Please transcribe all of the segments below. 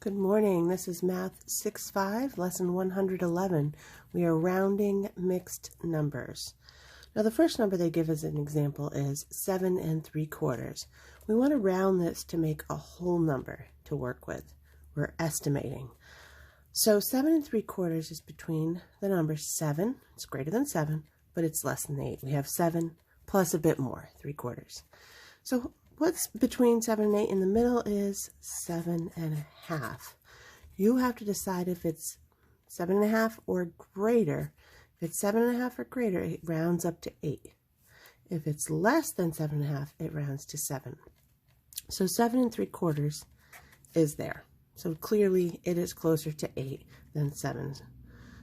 Good morning. This is Math 6-5, Lesson 111. We are rounding mixed numbers. Now the first number they give as an example is 7 3/4. We want to round this to make a whole number to work with. We're estimating. So 7 3/4 is between the numbers 7, it's greater than 7, but it's less than 8. We have 7 plus a bit more, 3/4. So what's between 7 and 8 in the middle is 7 1/2. You have to decide if it's 7 1/2 or greater. If it's 7 1/2 or greater, it rounds up to 8. If it's less than 7 1/2, it rounds to 7. So 7 3/4 is there. So clearly it is closer to 8 than 7.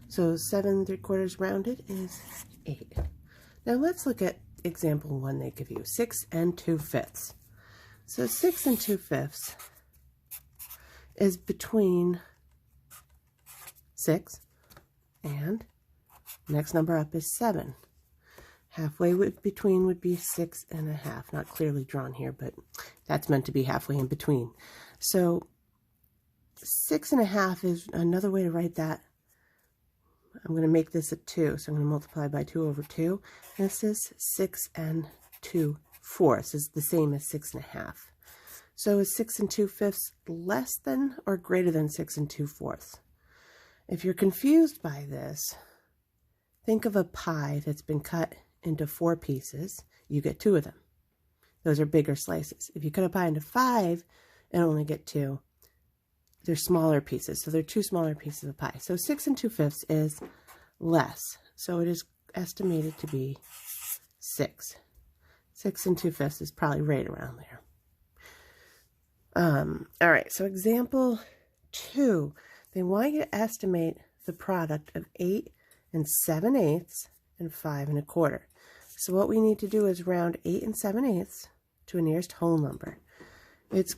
So 7 3/4 rounded is 8. Now let's look at example 1 they give you, 6 2/5. So 6 2/5 is between 6 and next number up is 7. Halfway between would be 6 1/2. Not clearly drawn here, but that's meant to be halfway in between. So 6 1/2 is another way to write that. I'm going to make this a 2, so I'm going to multiply by 2 over 2. And this is 6 2/4 is the same as 6 1/2. So is 6 2/5 less than or greater than 6 2/4? If you're confused by this, think of a pie that's been cut into 4 pieces. You get 2 of them. Those are bigger slices. If you cut a pie into 5 and only get 2, they're smaller pieces. So they're 2 smaller pieces of pie. So 6 2/5 is less. So it is estimated to be 6. 6 2/5 is probably right around there. All right, so example 2. They want you to estimate the product of 8 7/8 and 5 1/4. So what we need to do is round 8 7/8 to a nearest whole number. It's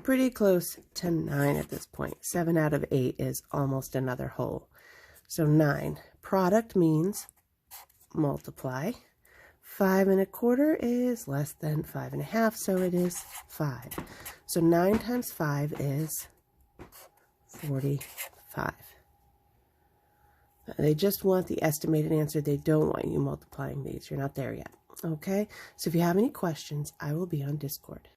pretty close to 9 at this point. 7 out of 8 is almost another whole. So 9. Product means multiply. 5 1/4 is less than 5 1/2, so it is 5. So 9 times 5 is 45. They just want the estimated answer. They don't want you multiplying these. You're not there yet. Okay? So if you have any questions, I will be on Discord.